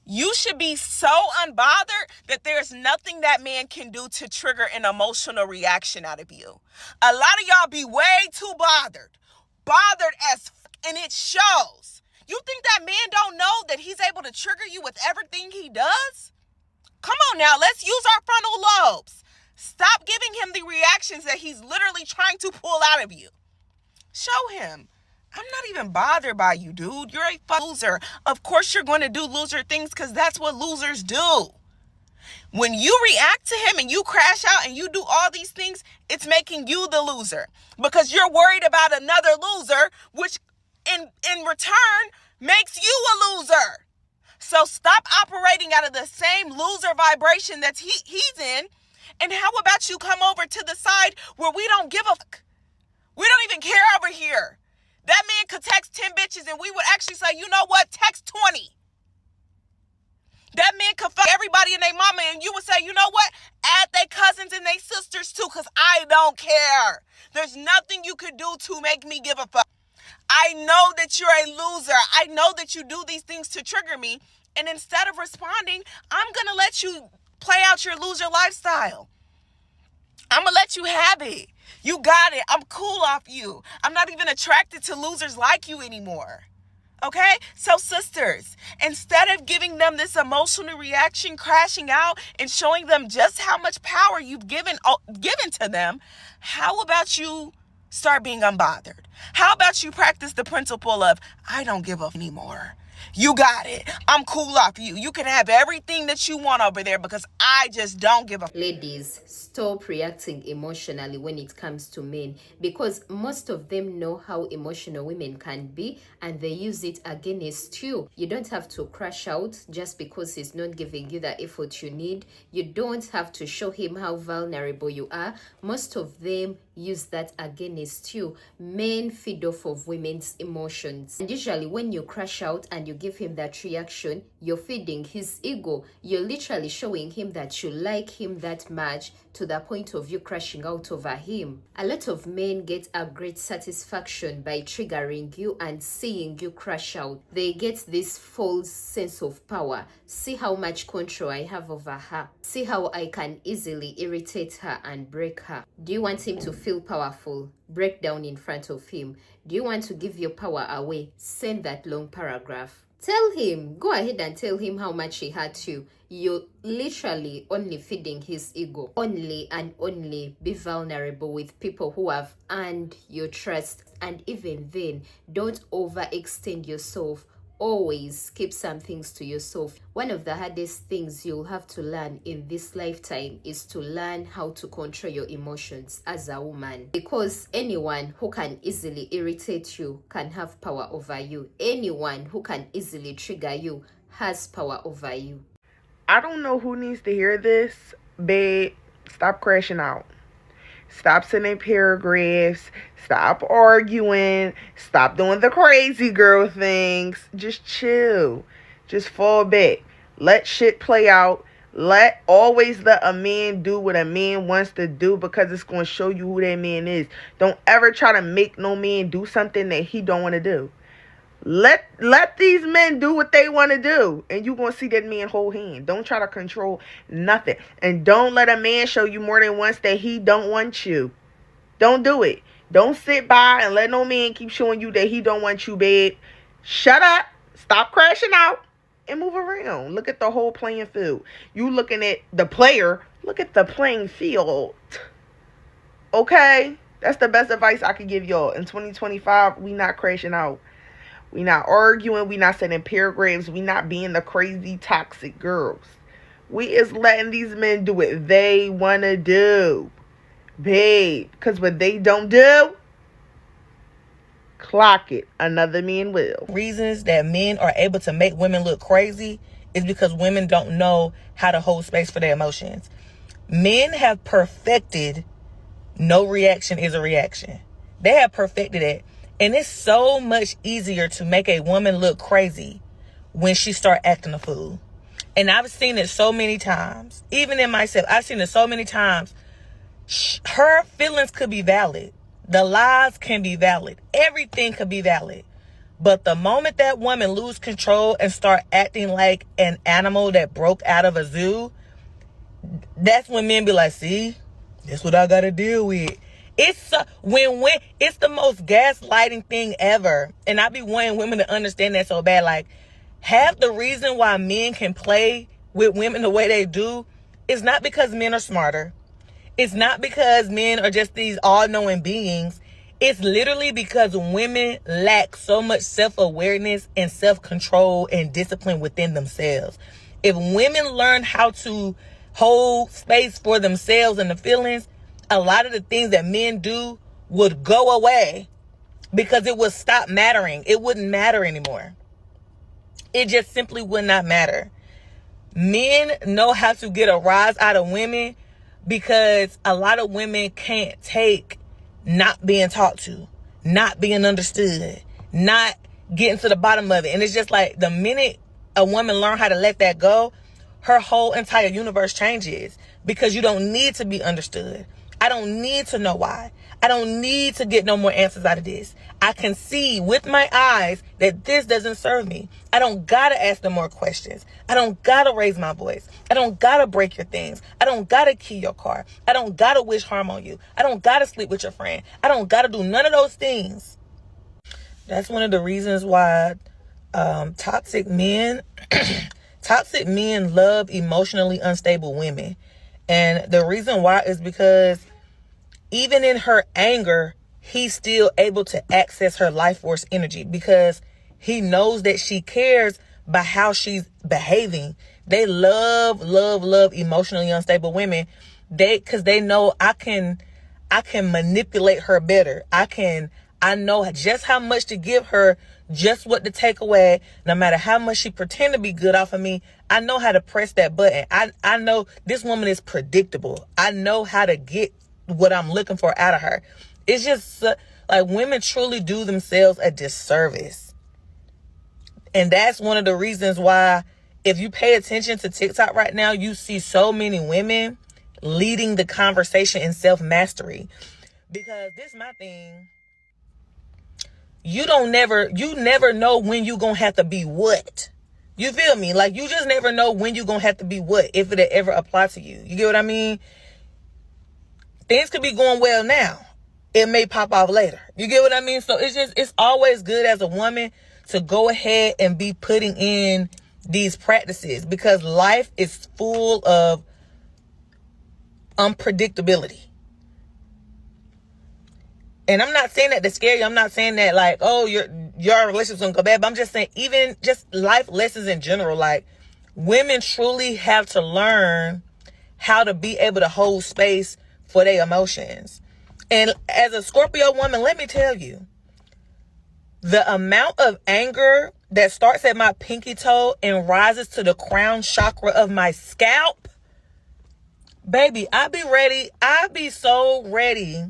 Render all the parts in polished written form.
You should be so unbothered that there's nothing that man can do to trigger an emotional reaction out of you. A lot of y'all be way too bothered and it shows. You think that man don't know that he's able to trigger you with everything he does? Come on now, let's use our frontal lobes. Stop giving him the reactions that he's literally trying to pull out of you. Show him, I'm not even bothered by you, dude. You're a loser. Of course you're going to do loser things because that's what losers do. When you react to him and you crash out and you do all these things, it's making you the loser because you're worried about another loser, which in return makes you a loser. So stop operating out of the same loser vibration that he's in. And how about you come over to the side where we don't give a fuck? We don't even care over here. That man could text 10 bitches and we would actually say, you know what? Text 20. That man could fuck everybody and their mama and you would say, you know what? Add their cousins and their sisters too because I don't care. There's nothing you could do to make me give a fuck. I know that you're a loser. I know that you do these things to trigger me. And instead of responding, I'm going to let you play out your loser lifestyle. I'm going to let you have it. You got it. I'm cool off you. I'm not even attracted to losers like you anymore. Okay? So sisters, instead of giving them this emotional reaction, crashing out and showing them just how much power you've given to them, how about you start being unbothered? How about you practice the principle of, I don't give up anymore. You got it. I'm cool off you. You can have everything that you want over there because I just don't give a. Ladies, stop reacting emotionally when it comes to men because most of them know how emotional women can be and they use it against you. You don't have to crash out just because he's not giving you the effort you need. You don't have to show him how vulnerable you are. Most of them use that against you. Men feed off of women's emotions. And usually when you crash out and you give him that reaction, you're feeding his ego. You're literally showing him that you like him that much to the point of you crashing out over him. A lot of men get a great satisfaction by triggering you and seeing you crash out. They get this false sense of power. See how much control I have over her. See how I can easily irritate her and break her. Do you want him to feel powerful? Break down in front of him. Do you want to give your power away? Send that long paragraph. Tell him, go ahead and tell him how much he hurt you. You're literally only feeding his ego. Only and only be vulnerable with people who have earned your trust. And even then, don't overextend yourself. Always keep some things to yourself. One of the hardest things you'll have to learn in this lifetime is to learn how to control your emotions as a woman. Because anyone who can easily irritate you can have power over you. Anyone who can easily trigger you has power over you. I don't know who needs to hear this, babe. Stop crashing out. Stop sending paragraphs. Stop arguing. Stop doing the crazy girl things. Just chill. Just fall back. Let shit play out. Always let a man do what a man wants to do because it's going to show you who that man is. Don't ever try to make no man do something that he don't want to do. Let these men do what they want to do, and you're going to see that man hold hand. Don't try to control nothing. And don't let a man show you more than once that he don't want you. Don't do it. Don't sit by and let no man keep showing you that he don't want you, babe. Shut up. Stop crashing out and move around. Look at the whole playing field. You looking at the player. Look at the playing field. Okay? That's the best advice I could give y'all. In 2025, we not crashing out. We not arguing. We not sending paragraphs. We not being the crazy toxic girls. We is letting these men do what they want to do. Babe. Because what they don't do, clock it. Another man will. Reasons that men are able to make women look crazy is because women don't know how to hold space for their emotions. Men have perfected no reaction is a reaction. They have perfected it. And it's so much easier to make a woman look crazy when she start acting a fool. And I've seen it so many times. Even in myself, I've seen it so many times. Her feelings could be valid. The lies can be valid. Everything could be valid. But the moment that woman lose control and start acting like an animal that broke out of a zoo, that's when men be like, see, that's what I gotta deal with. It's when it's the most gaslighting thing ever. And I be wanting women to understand that so bad. Like, half the reason why men can play with women the way they do is not because men are smarter. It's not because men are just these all-knowing beings. It's literally because women lack so much self-awareness and self-control and discipline within themselves. If women learn how to hold space for themselves and the feelings, a lot of the things that men do would go away because it would stop mattering. It wouldn't matter anymore. It just simply would not matter. Men know how to get a rise out of women because a lot of women can't take not being talked to, not being understood, not getting to the bottom of it. And it's just like the minute a woman learns how to let that go, her whole entire universe changes because you don't need to be understood. I don't need to know why. I don't need to get no more answers out of this. I can see with my eyes that this doesn't serve me. I don't gotta ask them more questions. I don't gotta raise my voice. I don't gotta break your things. I don't gotta key your car. I don't gotta wish harm on you. I don't gotta sleep with your friend. I don't gotta do none of those things. That's one of the reasons why toxic men toxic men love emotionally unstable women. And the reason why is because even in her anger, he's still able to access her life force energy because he knows that she cares by how she's behaving. They love, love, love emotionally unstable women. Because they know I can manipulate her better. I know just how much to give her, just what to take away. No matter how much she pretend to be good off of me, I know how to press that button. I know this woman is predictable. I know how to get what I'm looking for out of her. It's just like women truly do themselves a disservice. And that's one of the reasons why, if you pay attention to TikTok right now, you see so many women leading the conversation in self-mastery. Because this is my thing. You never know when you gonna have to be what. You feel me? Like, you just never know when you gonna have to be what, if it ever apply to you. You get what I mean? Things could be going well now. It may pop off later. You get what I mean? So it's always good as a woman to go ahead and be putting in these practices, because life is full of unpredictability. And I'm not saying that to scare you. I'm not saying that like, oh, your relationship's gonna go bad. But I'm just saying, even just life lessons in general, like, women truly have to learn how to be able to hold space for their emotions. And as a Scorpio woman, let me tell you, the amount of anger that starts at my pinky toe and rises to the crown chakra of my scalp, baby, I be ready. I be so ready.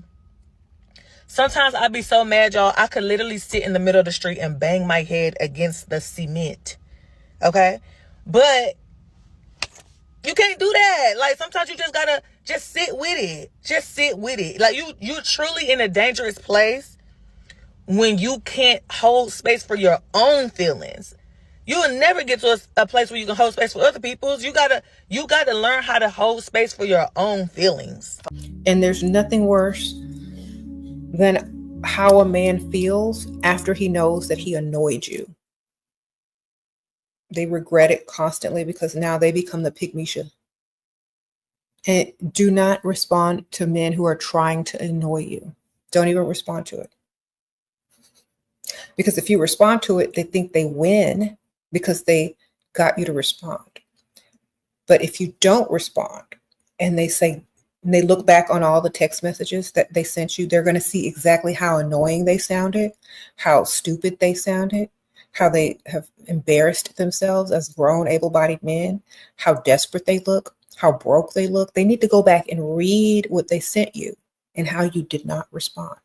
Sometimes I be so mad, y'all, I could literally sit in the middle of the street and bang my head against the cement. Okay? But you can't do that. Like, sometimes you just gotta just sit with it. Just sit with it. Like, you're truly in a dangerous place when you can't hold space for your own feelings. You will never get to a place where you can hold space for other people's. You gotta learn how to hold space for your own feelings. And there's nothing worse than how a man feels after he knows that he annoyed you. They regret it constantly because now they become the pygmy. And do not respond to men who are trying to annoy you. Don't even respond to it. Because if you respond to it, they think they win because they got you to respond. But if you don't respond and they look back on all the text messages that they sent you, they're going to see exactly how annoying they sounded, how stupid they sounded, how they have embarrassed themselves as grown, able-bodied men, how desperate they look, how broke they look. They need to go back and read what they sent you and how you did not respond.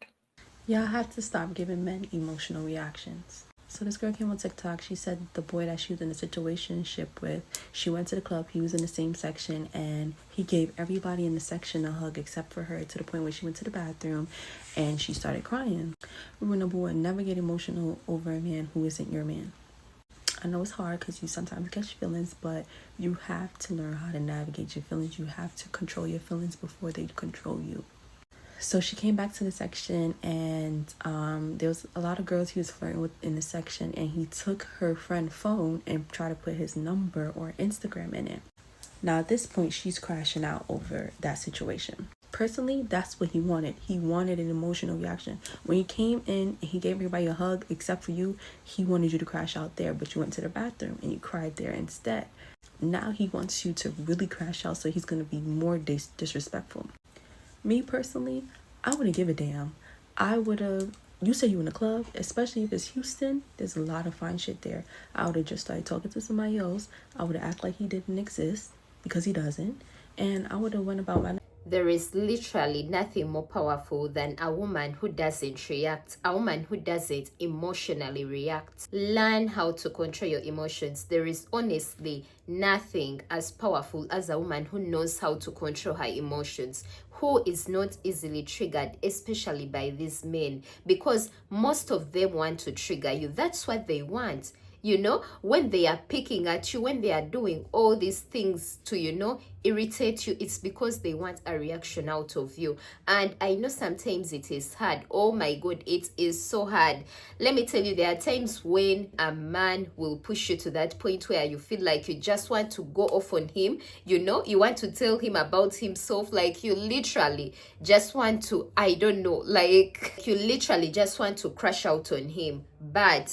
Y'all have to stop giving men emotional reactions. So this girl came on TikTok. She said the boy that she was in a situationship with, she went to the club. He was in the same section, and he gave everybody in the section a hug except for her, to the point where she went to the bathroom and she started crying. Number one, never get emotional over a man who isn't your man. I know it's hard because you sometimes catch feelings, but you have to learn how to navigate your feelings. You have to control your feelings before they control you. So she came back to the section, and there was a lot of girls he was flirting with in the section, and he took her friend's phone and tried to put his number or Instagram in it. Now at this point, she's crashing out over that situation. Personally, that's what he wanted. He wanted an emotional reaction. When he came in and he gave everybody a hug except for you, he wanted you to crash out there, but you went to the bathroom and you cried there instead. Now he wants you to really crash out, so he's going to be more disrespectful. Me personally, I wouldn't give a damn. I would have, you said you in a club, especially if it's Houston, there's a lot of fine shit there. I would have just started talking to somebody else. I would have acted like he didn't exist, because he doesn't. And I would have went about my... There is literally nothing more powerful than a woman who doesn't react, a woman who doesn't emotionally react. Learn how to control your emotions. There is honestly nothing as powerful as a woman who knows how to control her emotions, who is not easily triggered, especially by these men, because most of them want to trigger you. That's what they want. You know, when they are picking at you, when they are doing all these things to, you know, irritate you, it's because they want a reaction out of you. And I know sometimes it is hard. Oh my God, it is so hard. Let me tell you, there are times when a man will push you to that point where you feel like you just want to go off on him. You know, you want to tell him about himself, like you literally just want to, I don't know, like you literally just want to crash out on him. But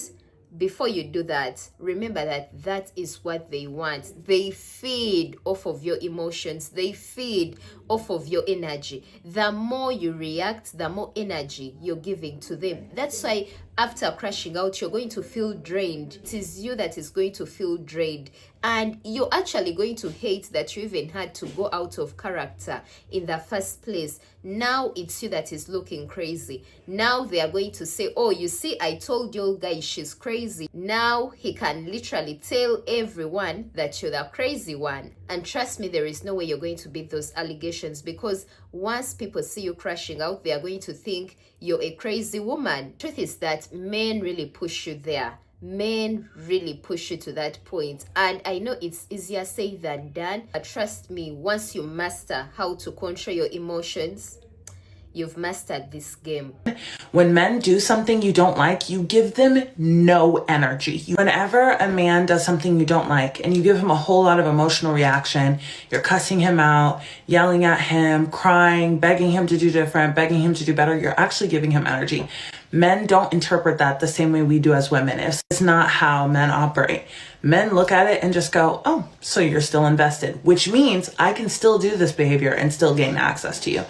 before you do that, remember that that is what they want. They feed off of your emotions. They feed off of your energy. The more you react, the more energy you're giving to them. That's why after crashing out, you're going to feel drained. It is you that is going to feel drained. And you're actually going to hate that you even had to go out of character in the first place. Now it's you that is looking crazy. Now they are going to say, oh, you see, I told your guy she's crazy. Now he can literally tell everyone that you're the crazy one. And trust me, there is no way you're going to beat those allegations, because once people see you crashing out, they are going to think you're a crazy woman. Truth is that men really push you there. Men really push you to that point. And I know it's easier said than done, but trust me, once you master how to control your emotions, you've mastered this game. When men do something you don't like, you give them no energy. Whenever a man does something you don't like and you give him a whole lot of emotional reaction, you're cussing him out, yelling at him, crying, begging him to do different, begging him to do better, you're actually giving him energy. Men don't interpret that the same way we do as women. It's not how men operate. Men look at it and just go, oh, so you're still invested, which means I can still do this behavior and still gain access to you.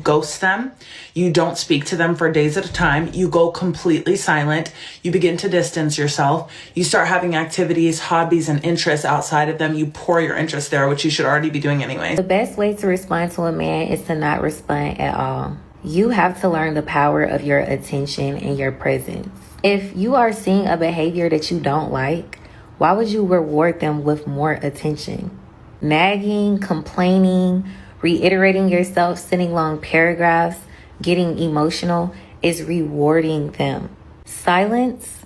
Ghost them. You don't speak to them for days at a time. You go completely silent. You begin to distance yourself. You start having activities, hobbies, and interests outside of them. You pour your interest there, which you should already be doing anyway. The best way to respond to a man is to not respond at all. You have to learn the power of your attention and your presence. If you are seeing a behavior that you don't like, why would you reward them with more attention? Nagging, complaining, reiterating yourself, sending long paragraphs, getting emotional is rewarding them. Silence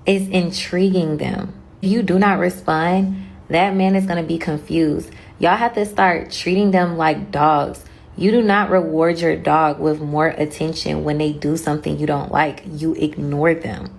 is intriguing them. If you do not respond, that man is going to be confused. Y'all have to start treating them like dogs. You do not reward your dog with more attention when they do something you don't like. You ignore them.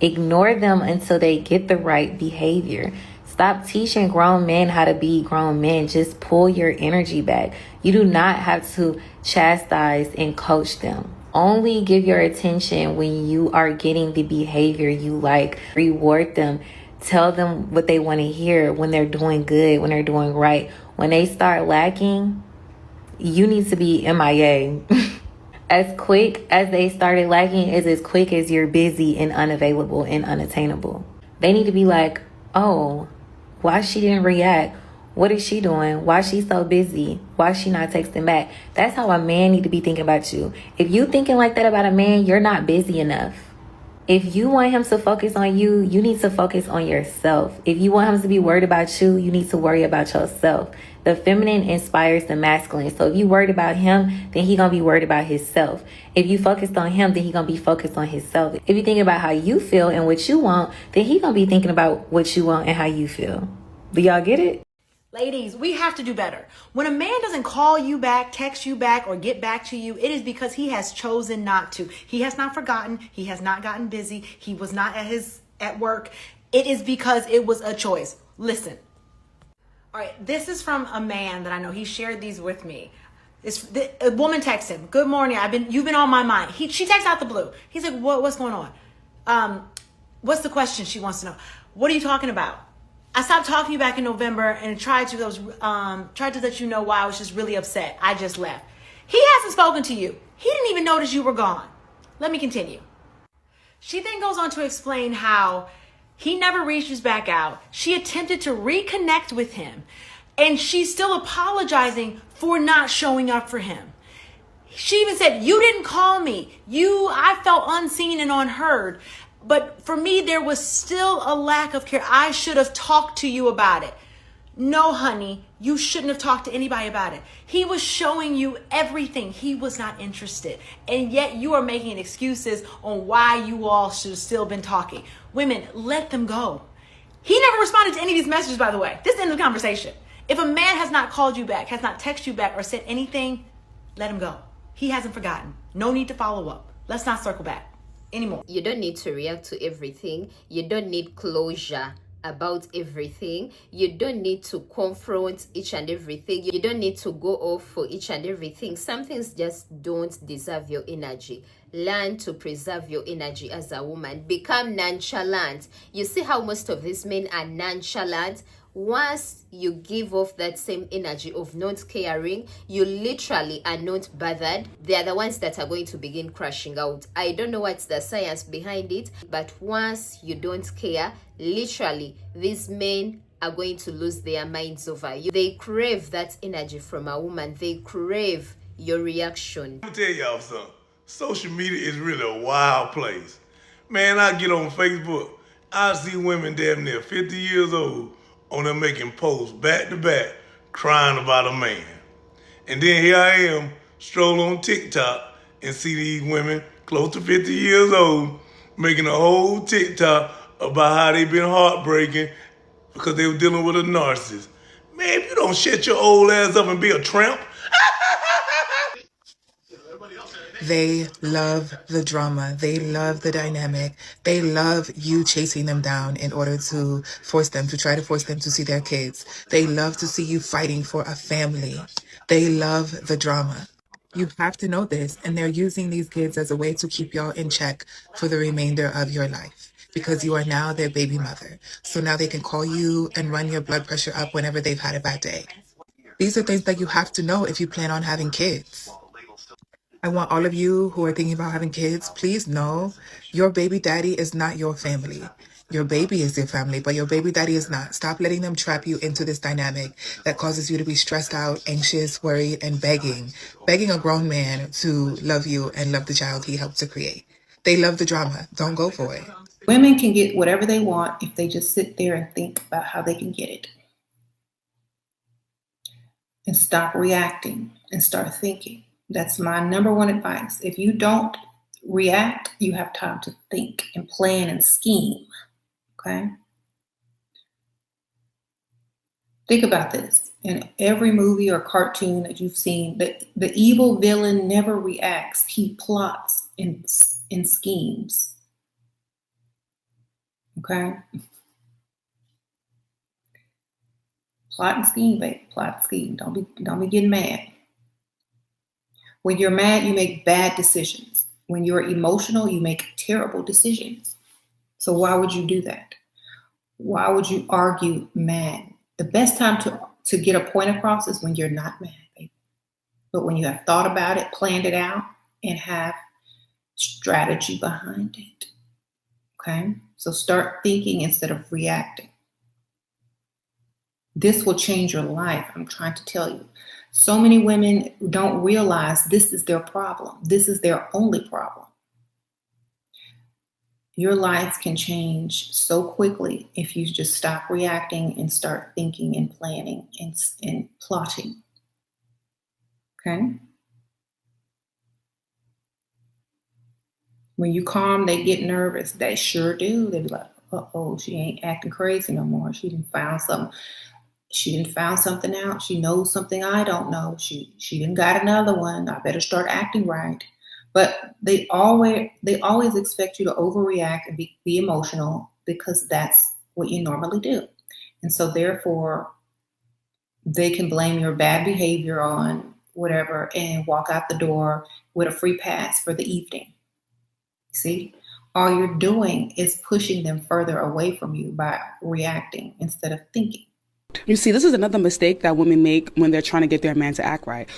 Ignore them until they get the right behavior. Stop teaching grown men how to be grown men. Just pull your energy back. You do not have to chastise and coach them. Only give your attention when you are getting the behavior you like. Reward them. Tell them what they want to hear when they're doing good, when they're doing right. When they start lacking, you need to be MIA. As quick as they started lacking is as quick as you're busy and unavailable and unattainable. They need to be like, oh, why she didn't react? What is she doing? Why she so busy? Why she not texting back? That's how a man need to be thinking about you. If you thinking like that about a man, you're not busy enough. If you want him to focus on you, you need to focus on yourself. If you want him to be worried about you, you need to worry about yourself. The feminine inspires the masculine. So if you worried about him, then he gonna be worried about himself. If you focused on him, then he gonna be focused on himself. If you think about how you feel and what you want, then he gonna be thinking about what you want and how you feel. Do y'all get it? Ladies, we have to do better. When a man doesn't call you back, text you back, or get back to you, it is because he has chosen not to. He has not forgotten. He has not gotten busy. He was not at work. It is because it was a choice. Listen. All right, this is from a man that I know. He shared these with me. A woman texts him, "Good morning. You've been on my mind." She texts out the blue. He's like, "What's going on? What's the question?" She wants to know. "What are you talking about? I stopped talking to you back in November and tried to let you know why I was just really upset. I just left." He hasn't spoken to you. He didn't even notice you were gone. Let me continue. She then goes on to explain how he never reaches back out. She attempted to reconnect with him, and she's still apologizing for not showing up for him. She even said, "You didn't call me. I felt unseen and unheard. But for me, there was still a lack of care. I should have talked to you about it." No, honey, you shouldn't have talked to anybody about it. He was showing you everything. He was not interested. And yet you are making excuses on why you all should have still been talking. Women, let them go. He never responded to any of these messages, by the way. This is the end of the conversation. If a man has not called you back, has not texted you back, or said anything, let him go. He hasn't forgotten. No need to follow up. Let's not circle back anymore. You don't need to react to everything. You don't need closure about everything. You don't need to confront each and everything. You don't need to go off for each and everything. Some things just don't deserve your energy. Learn to preserve your energy as a woman. Become nonchalant. You see how most of these men are nonchalant? Once you give off that same energy of not caring, you literally are not bothered. They are the ones that are going to begin crashing out. I don't know what's the science behind it, but once you don't care, literally, these men are going to lose their minds over you. They crave that energy from a woman. They crave your reaction. Let me tell y'all something. Social media is really a wild place. Man, I get on Facebook, I see women damn near 50 years old on there making posts back to back, crying about a man. And then here I am, stroll on TikTok and see these women close to 50 years old making a whole TikTok about how they been heartbreaking because they were dealing with a narcissist. Man, if you don't shut your old ass up and be a tramp. They love the drama. They love the dynamic. They love you chasing them down in order to try to force them to see their kids. They love to see you fighting for a family. They love the drama. You have to know this, and they're using these kids as a way to keep y'all in check for the remainder of your life because you are now their baby mother. So now they can call you and run your blood pressure up whenever they've had a bad day. These are things that you have to know if you plan on having kids. I want all of you who are thinking about having kids, please know your baby daddy is not your family. Your baby is your family, but your baby daddy is not. Stop letting them trap you into this dynamic that causes you to be stressed out, anxious, worried, and begging a grown man to love you and love the child he helped to create. They love the drama. Don't go for it. Women can get whatever they want if they just sit there and think about how they can get it. And stop reacting and start thinking. That's my number one advice. If you don't react, you have time to think and plan and scheme. Okay? Think about this. In every movie or cartoon that you've seen, the evil villain never reacts. He plots and schemes. Okay? Plot and scheme, baby. Plot and scheme. Don't be getting mad. When you're mad, you make bad decisions. When you're emotional, you make terrible decisions. So why would you do that? Why would you argue mad? The best time to get a point across is when you're not mad, baby. But when you have thought about it, planned it out, and have strategy behind it. Okay? So start thinking instead of reacting. This will change your life, I'm trying to tell you. So many women don't realize this is their problem. This is their only problem. Your lives can change so quickly if you just stop reacting and start thinking and planning and plotting. Okay? When you calm, they get nervous. They sure do. They be like, uh-oh, she ain't acting crazy no more. She done found something. She done found something out. She knows something I don't know. She done got another one. I better start acting right. But they always expect you to overreact and be emotional because that's what you normally do. And so therefore they can blame your bad behavior on whatever and walk out the door with a free pass for the evening. See, all you're doing is pushing them further away from you by reacting instead of thinking. You see, this is another mistake that women make when they're trying to get their man to act right.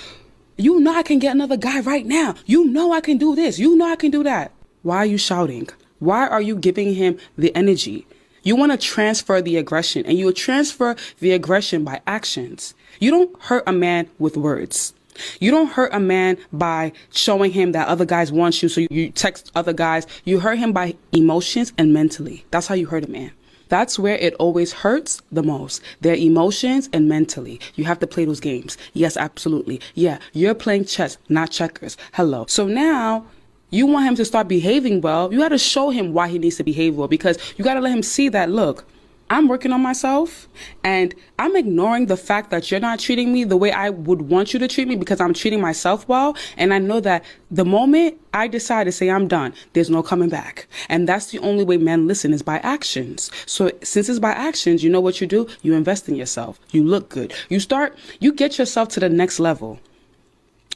You know I can get another guy right now. You know I can do this. You know I can do that. Why are you shouting? Why are you giving him the energy? You want to transfer the aggression, and you will transfer the aggression by actions. You don't hurt a man with words. You don't hurt a man by showing him that other guys want you, so you text other guys. You hurt him by emotions and mentally. That's how you hurt a man. That's where it always hurts the most. Their emotions and mentally. You have to play those games. Yes, absolutely. Yeah, you're playing chess, not checkers. Hello. So now you want him to start behaving well. You got to show him why he needs to behave well, because you got to let him see that, look, I'm working on myself and I'm ignoring the fact that you're not treating me the way I would want you to treat me because I'm treating myself well. And I know that the moment I decide to say I'm done, there's no coming back. And that's the only way men listen, is by actions. So since it's by actions, you know what you do? You invest in yourself. You look good. You get yourself to the next level.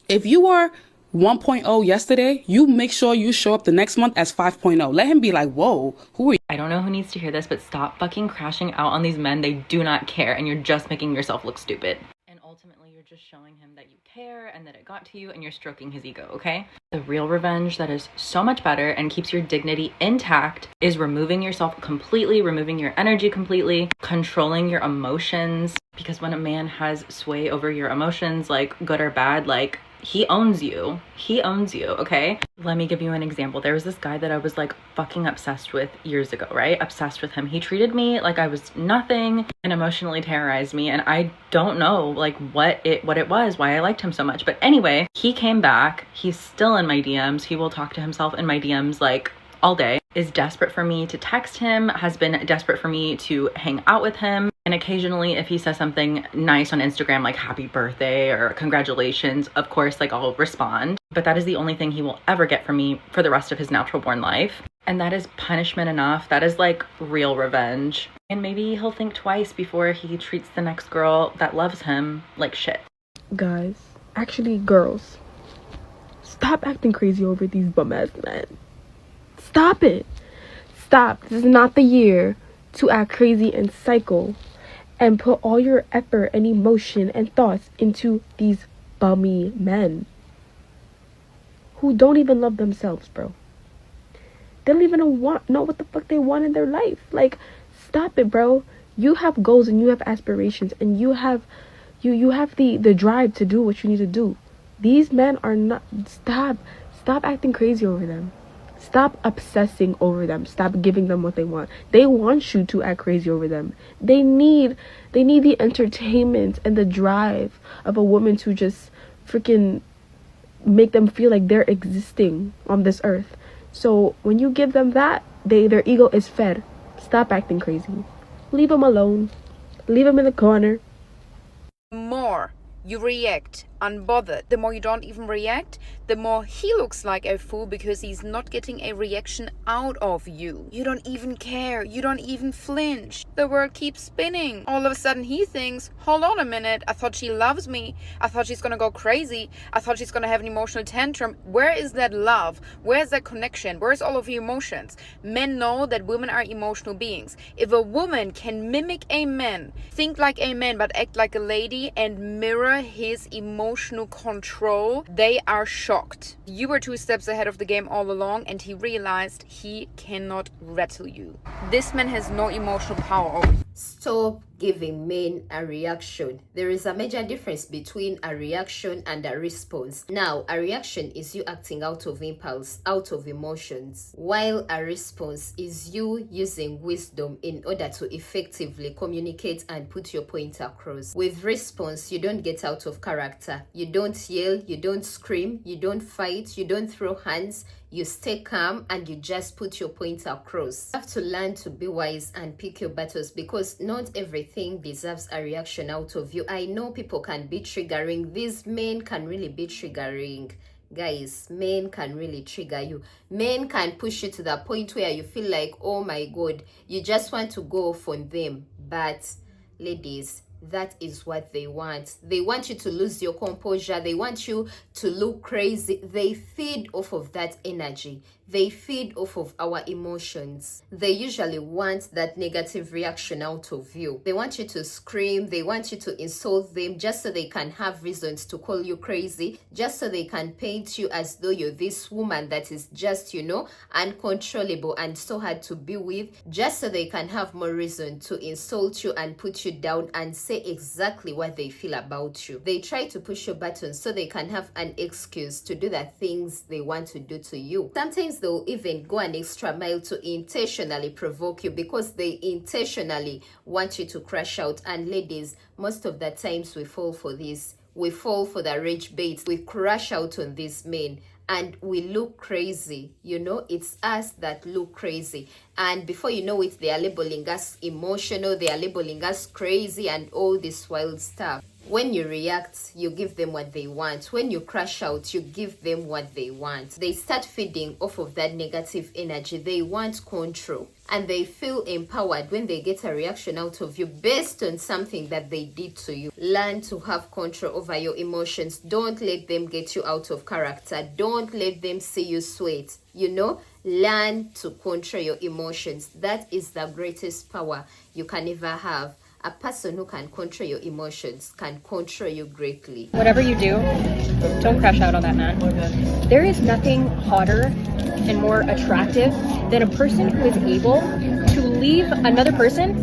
If you were 1.0 yesterday, you make sure you show up the next month as 5.0. Let him be like, whoa, who are you? I don't know who needs to hear this, but stop fucking crashing out on these men. They do not care, and you're just making yourself look stupid. And ultimately, you're just showing him that you care and that it got to you, and you're stroking his ego, okay? The real revenge that is so much better and keeps your dignity intact is removing yourself completely, removing your energy completely, controlling your emotions. Because when a man has sway over your emotions, like good or bad, like, he owns you. He owns you, okay? Let me give you an example. There was this guy that I was like fucking obsessed with years ago, right? Obsessed with him. He treated me like I was nothing and emotionally terrorized me. And I don't know like what it was, why I liked him so much. But anyway, he came back. He's still in my DMs. He will talk to himself in my DMs like all day, is desperate for me to text him, has been desperate for me to hang out with him. And occasionally if he says something nice on Instagram, like happy birthday or congratulations, of course, like I'll respond. But that is the only thing he will ever get from me for the rest of his natural born life. And that is punishment enough. That is like real revenge. And maybe he'll think twice before he treats the next girl that loves him like shit. Guys, actually girls, stop acting crazy over these bum ass men. Stop it. Stop. This is not the year to act crazy and psycho and put all your effort and emotion and thoughts into these bummy men who don't even love themselves, bro. They don't even know what the fuck they want in their life. Like, stop it, bro. You have goals and you have aspirations and you have the drive to do what you need to do. These men are not. Stop acting crazy over them. Stop obsessing over them. Stop giving them what they want. They want you to act crazy over them. They need the entertainment and the drive of a woman to just freaking make them feel like they're existing on this earth. So when you give them that, their ego is fed. Stop acting crazy. Leave them alone. Leave them in the corner. The more you react unbothered, the more you don't even react, the more he looks like a fool because he's not getting a reaction out of you. You don't even care. You don't even flinch. The world keeps spinning. All of a sudden he thinks, hold on a minute, I thought she loves me. I thought she's gonna go crazy. I thought she's gonna have an emotional tantrum. Where is that love? Where's that connection? Where's all of your emotions? Men know that women are emotional beings. If a woman can mimic a man, think like a man but act like a lady and mirror his emotional control, they are shocked. You were 2 steps ahead of the game all along and he realized he cannot rattle you. This man has no emotional power over you. Stop giving men a reaction. There is a major difference between a reaction and a response. Now, a reaction is you acting out of impulse, out of emotions, while a response is you using wisdom in order to effectively communicate and put your point across. With response, you don't get out of character. You don't yell, you don't scream, you don't fight, you don't throw hands. You stay calm and you just put your point across. You have to learn to be wise and pick your battles, because not everything deserves a reaction out of you. I know people can be triggering. These men can really be triggering. Guys, men can really trigger you. Men can push you to the point where you feel like, oh my God, you just want to go off on them. But ladies, that is what they want. They want you to lose your composure. They want you to look crazy. They feed off of that energy. They feed off of our emotions. They usually want that negative reaction out of you. They want you to scream. They want you to insult them just so they can have reasons to call you crazy, just so they can paint you as though you're this woman that is just, uncontrollable and so hard to be with, just so they can have more reason to insult you and put you down and say exactly what they feel about you. They try to push your buttons so they can have an excuse to do the things they want to do to you. Sometimes they'll even go an extra mile to intentionally provoke you, because they intentionally want you to crash out. And ladies, most of the times we fall for this. We fall for the rage bait. We crash out on these men and we look crazy. It's us that look crazy. And before you know it, they are labeling us emotional. They are labeling us crazy and all this wild stuff. When you react, you give them what they want. When you crash out, you give them what they want. They start feeding off of that negative energy. They want control. And they feel empowered when they get a reaction out of you based on something that they did to you. Learn to have control over your emotions. Don't let them get you out of character. Don't let them see you sweat. Learn to control your emotions. That is the greatest power you can ever have. A person who can control your emotions can control you greatly. Whatever you do, don't crash out on that man. There is nothing hotter and more attractive than a person who is able to leave another person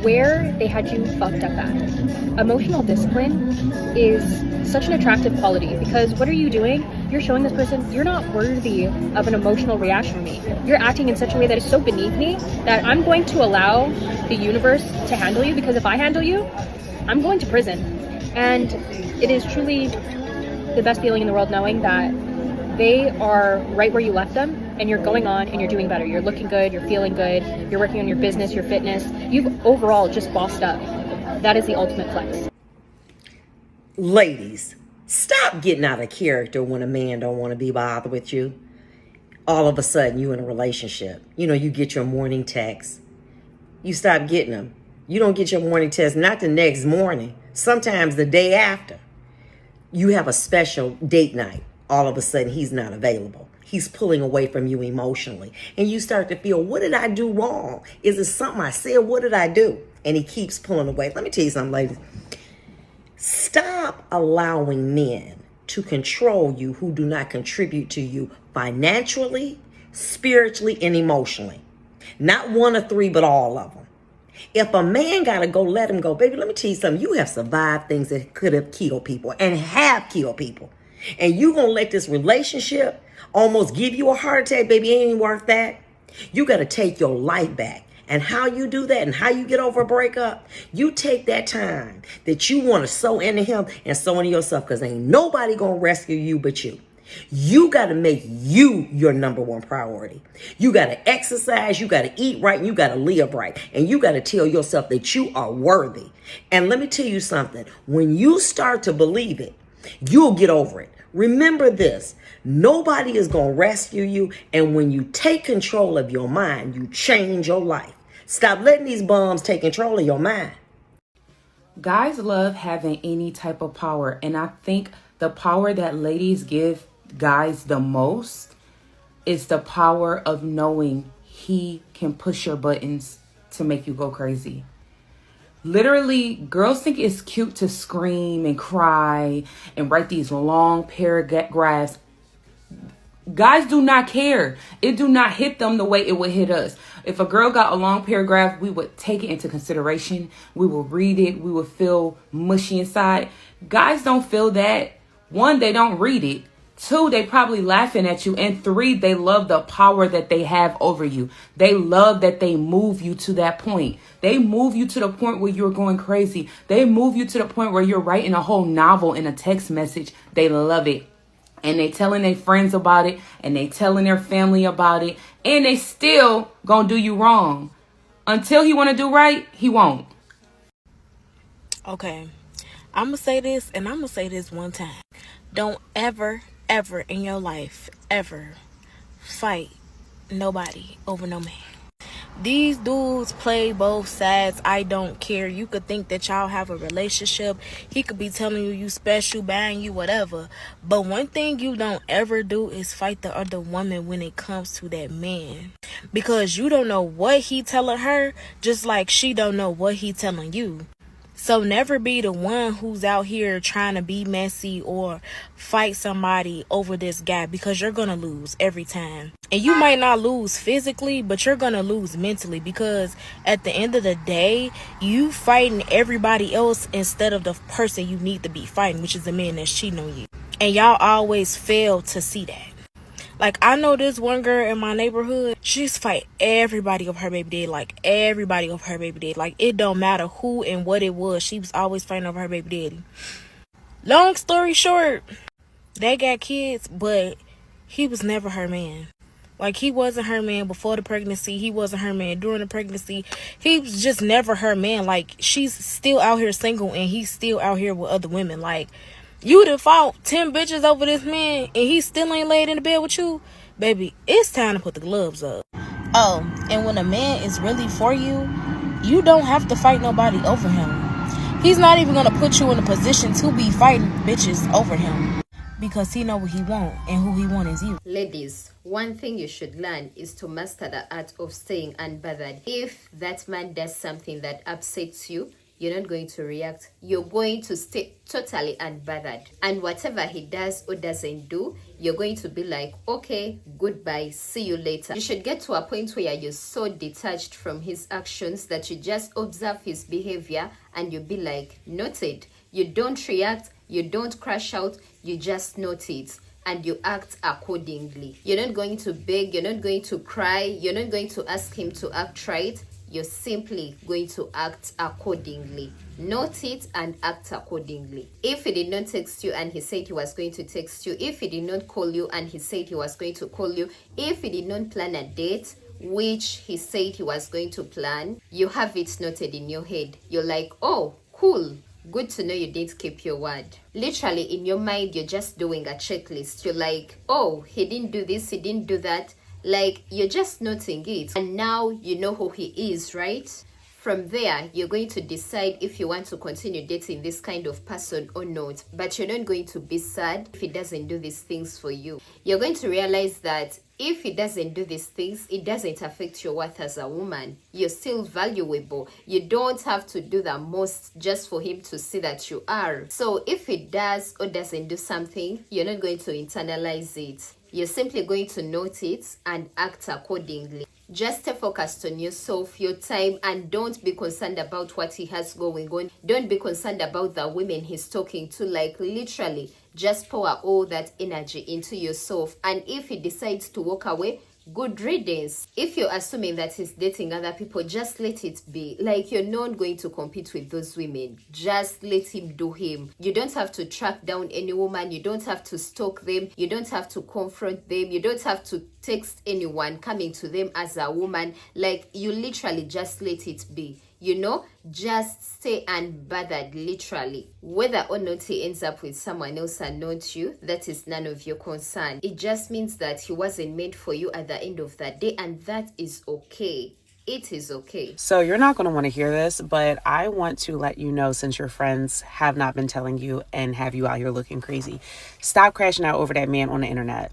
where they had you fucked up at. Emotional discipline is such an attractive quality, because what are you doing? You're showing this person you're not worthy of an emotional reaction from me. You're acting in such a way that is so beneath me that I'm going to allow the universe to handle you, because if I handle you, I'm going to prison. And it is truly the best feeling in the world knowing that they are right where you left them, and you're going on and you're doing better. You're looking good, you're feeling good, you're working on your business, your fitness. You've overall just bossed up. That is the ultimate flex. Ladies, stop getting out of character when a man don't want to be bothered with you. All of a sudden, you in a relationship. You get your morning text. You stop getting them. You don't get your morning text, not the next morning, sometimes the day after. You have a special date night. All of a sudden, he's not available. He's pulling away from you emotionally. And you start to feel, what did I do wrong? Is it something I said? What did I do? And he keeps pulling away. Let me tell you something, ladies. Stop allowing men to control you who do not contribute to you financially, spiritually, and emotionally. Not one or three, but all of them. If a man got to go, let him go. Baby, let me tell you something. You have survived things that could have killed people and have killed people. And you going to let this relationship almost give you a heart attack, baby? It ain't worth that. You got to take your life back. And how you do that and how you get over a breakup, you take that time that you want to sow into him and sow into yourself, because ain't nobody going to rescue you but you. You got to make you your number one priority. You got to exercise, you got to eat right, and you got to live right. And you got to tell yourself that you are worthy. And let me tell you something. When you start to believe it, you'll get over it. Remember this. Nobody is going to rescue you. And when you take control of your mind, you change your life. Stop letting these bums take control of your mind. Guys love having any type of power. And I think the power that ladies give guys the most is the power of knowing he can push your buttons to make you go crazy. Literally, girls think it's cute to scream and cry and write these long paragraphs. Guys do not care. It do not hit them the way it would hit us. If a girl got a long paragraph, we would take it into consideration. We will read it. We would feel mushy inside. Guys don't feel that. One, they don't read it. Two, they probably laughing at you. And three, they love the power that they have over you. They love that they move you to that point. They move you to the point where you're going crazy. They move you to the point where you're writing a whole novel in a text message. They love it. And they telling their friends about it, and they telling their family about it, and they still gonna do you wrong. Until he wanna do right, he won't. Okay, I'm gonna say this, and I'm gonna say this one time. Don't ever in your life, ever fight nobody over no man. These dudes play both sides. I don't care. You could think that y'all have a relationship. He could be telling you special, buying you whatever. But one thing you don't ever do is fight the other woman when it comes to that man. Because you don't know what he telling her, just like she don't know what he telling you. So never be the one who's out here trying to be messy or fight somebody over this guy, because you're going to lose every time. And you might not lose physically, but you're going to lose mentally, because at the end of the day, you fighting everybody else instead of the person you need to be fighting, which is the man that's cheating on you. And y'all always fail to see that. Like, I know this one girl in my neighborhood, she used to fight everybody over her baby daddy. Like, everybody over her baby daddy. Like, it don't matter who and what it was. She was always fighting over her baby daddy. Long story short, they got kids, but he was never her man. Like, he wasn't her man before the pregnancy. He wasn't her man during the pregnancy. He was just never her man. Like, she's still out here single, and he's still out here with other women. Like, you done fought 10 bitches over this man, and he still ain't laid in the bed with you? Baby, it's time to put the gloves up. Oh, and when a man is really for you, you don't have to fight nobody over him. He's not even gonna put you in a position to be fighting bitches over him, because he know what he want, and who he want is you. Ladies, one thing you should learn is to master the art of staying unbothered. If that man does something that upsets you, you're not going to react. You're going to stay totally unbothered. And whatever he does or doesn't do, you're going to be like, okay, goodbye, see you later. You should get to a point where you're so detached from his actions that you just observe his behavior and you be like, noted. You don't react, you don't crash out, you just note it. And you act accordingly. You're not going to beg, you're not going to cry, you're not going to ask him to act right. You're simply going to act accordingly. Note it and act accordingly. If he did not text you and he said he was going to text you, if he did not call you and he said he was going to call you, if he did not plan a date, which he said he was going to plan, you have it noted in your head. You're like, oh, cool. Good to know you didn't keep your word. Literally, in your mind, you're just doing a checklist. You're like, oh, he didn't do this, he didn't do that. Like, you're just noting it. And now you know who he is, right? From there, you're going to decide if you want to continue dating this kind of person or not. But you're not going to be sad if he doesn't do these things for you. You're going to realize that if he doesn't do these things, it doesn't affect your worth as a woman. You're still valuable. You don't have to do the most just for him to see that you are. So if he does or doesn't do something, you're not going to internalize it. You're simply going to note it and act accordingly. Just stay focused on yourself, your time, and don't be concerned about what he has going on. Don't be concerned about the women he's talking to. Like, literally, just pour all that energy into yourself. And if he decides to walk away, good riddance. If you're assuming that he's dating other people, just let it be. Like, you're not going to compete with those women. Just let him do him. You don't have to track down any woman. You don't have to stalk them. You don't have to confront them. You don't have to text anyone coming to them as a woman. Like, you literally just let it be. You know, just stay unbothered, literally. Whether or not he ends up with someone else and not you, that is none of your concern. It just means that he wasn't made for you at the end of that day, and that is okay. It is okay. So you're not going to want to hear this, but I want to let you know, since your friends have not been telling you and have you out here looking crazy, stop crashing out over that man on the internet.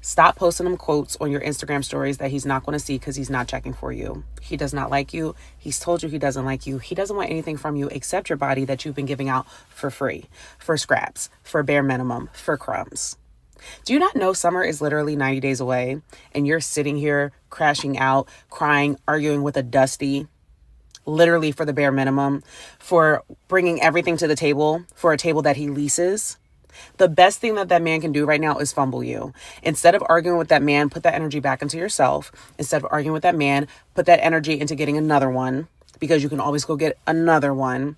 Stop posting them quotes on your Instagram stories that he's not going to see because he's not checking for you. He does not like you. He's told you he doesn't like you. He doesn't want anything from you except your body that you've been giving out for free, for scraps, for bare minimum, for crumbs. Do you not know summer is literally 90 days away and you're sitting here crashing out, crying, arguing with a dusty, literally for the bare minimum, for bringing everything to the table, for a table that he leases? The best thing that that man can do right now is fumble you. Instead of arguing with that man, put that energy back into yourself. Instead of arguing with that man, put that energy into getting another one, because you can always go get another one.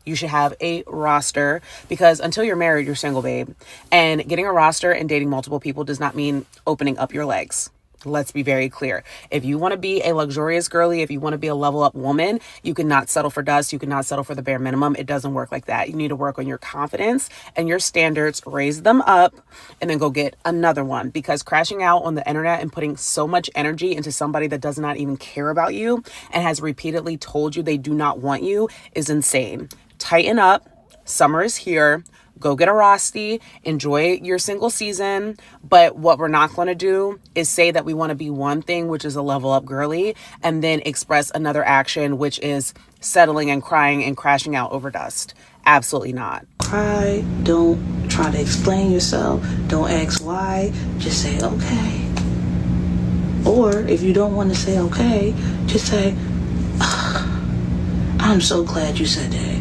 You should have a roster, because until you're married, you're single, babe. And getting a roster and dating multiple people does not mean opening up your legs. Let's be very clear. If you want to be a luxurious girly, if you want to be a level up woman, you cannot settle for dust. You cannot settle for the bare minimum. It doesn't work like that. You need to work on your confidence and your standards, raise them up, and then go get another one. Because crashing out on the internet and putting so much energy into somebody that does not even care about you and has repeatedly told you they do not want you is insane. Tighten up. Summer is here. Go get a Rosti, enjoy your single season. But what we're not going to do is say that we want to be one thing, which is a level up girly, and then express another action, which is settling and crying and crashing out over dust. Absolutely not. Cry. Don't try to explain yourself. Don't ask why. Just say okay. Or if you don't want to say okay, just say, I'm so glad you said that.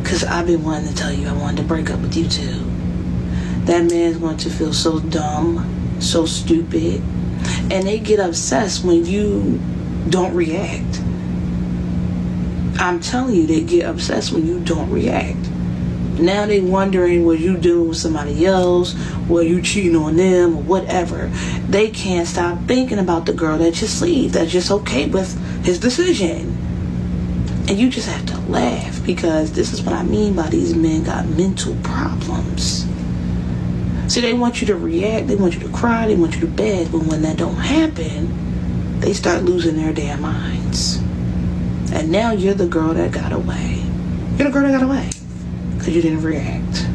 Because I've been wanting to tell you I wanted to break up with you too. That man's going to feel so dumb, so stupid. And they get obsessed when you don't react. I'm telling you, they get obsessed when you don't react. Now they wondering, were you dealing with somebody else? Were you cheating on them or whatever? They can't stop thinking about the girl that just leaves, that's just okay with his decision. And you just have to laugh, because this is what I mean by these men got mental problems. See, they want you to react, they want you to cry, they want you to beg, but when that don't happen, they start losing their damn minds. And now you're the girl that got away. You're the girl that got away because you didn't react.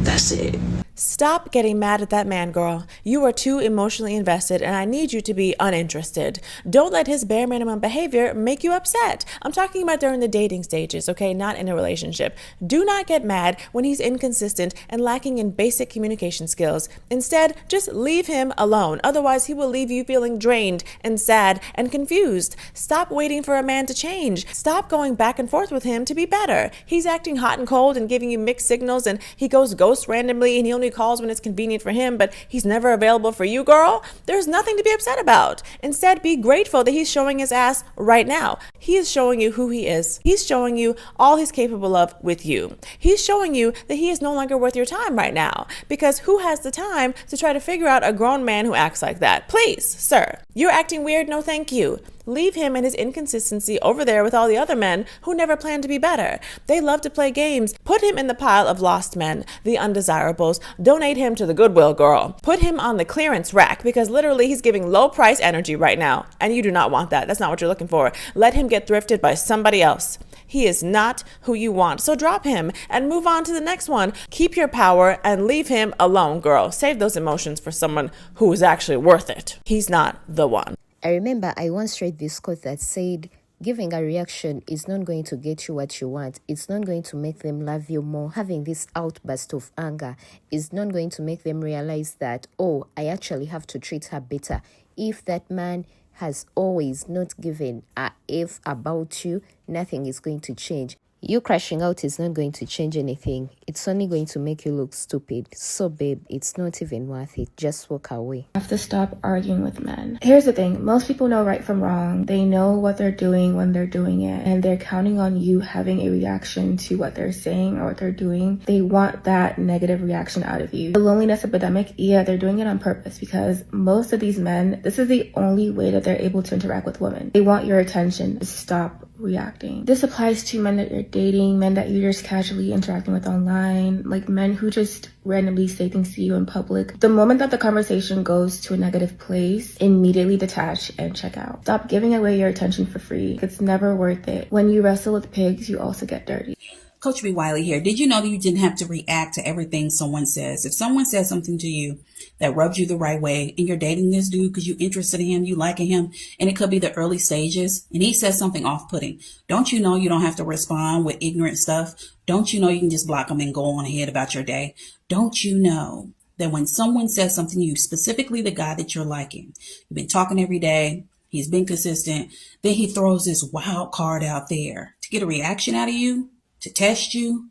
That's it. Stop getting mad at that man, girl. You are too emotionally invested, and I need you to be uninterested. Don't let his bare minimum behavior make you upset. I'm talking about during the dating stages, okay? Not in a relationship. Do not get mad when he's inconsistent and lacking in basic communication skills. Instead, just leave him alone. Otherwise, he will leave you feeling drained and sad and confused. Stop waiting for a man to change. Stop going back and forth with him to be better. He's acting hot and cold and giving you mixed signals, and he goes ghost randomly, and he only calls when it's convenient for him, but he's never available for you, girl. There's nothing to be upset about. Instead, be grateful that he's showing his ass right now. He is showing you who he is. He's showing you all he's capable of with you. He's showing you that he is no longer worth your time right now, because who has the time to try to figure out a grown man who acts like that? Please, sir, you're acting weird. No, thank you. Leave him and his inconsistency over there with all the other men who never plan to be better. They love to play games. Put him in the pile of lost men, the undesirables. Donate him to the Goodwill, girl. Put him on the clearance rack, because literally he's giving low price energy right now, and you do not want that. That's not what you're looking for. Let him get thrifted by somebody else. He is not who you want. So drop him and move on to the next one. Keep your power and leave him alone, girl. Save those emotions for someone who is actually worth it. He's not the one. I remember I once read this quote that said, giving a reaction is not going to get you what you want. It's not going to make them love you more. Having this outburst of anger is not going to make them realize that, oh, I actually have to treat her better. If that man has always not given a F about you, nothing is going to change. You crashing out is not going to change anything. It's only going to make you look stupid. So, babe, it's not even worth it. Just walk away. You have to stop arguing with men. Here's the thing. Most people know right from wrong. They know what they're doing when they're doing it. And they're counting on you having a reaction to what they're saying or what they're doing. They want that negative reaction out of you. The loneliness epidemic, yeah, they're doing it on purpose, because most of these men, this is the only way that they're able to interact with women. They want your attention. Stop reacting. This applies to men that you're dating, men that you're just casually interacting with online, like men who just randomly say things to you in public. The moment that the conversation goes to a negative place, immediately detach and check out. Stop giving away your attention for free. It's never worth it. When you wrestle with pigs, you also get dirty. Coach B. Wiley here. Did you know that you didn't have to react to everything someone says? If someone says something to you that rubs you the right way, and you're dating this dude because you're interested in him, you liking him, and it could be the early stages, and he says something off-putting, don't you know you don't have to respond with ignorant stuff? Don't you know you can just block him and go on ahead about your day? Don't you know that when someone says something to you, specifically the guy that you're liking, you've been talking every day, he's been consistent, then he throws this wild card out there to get a reaction out of you, to test you,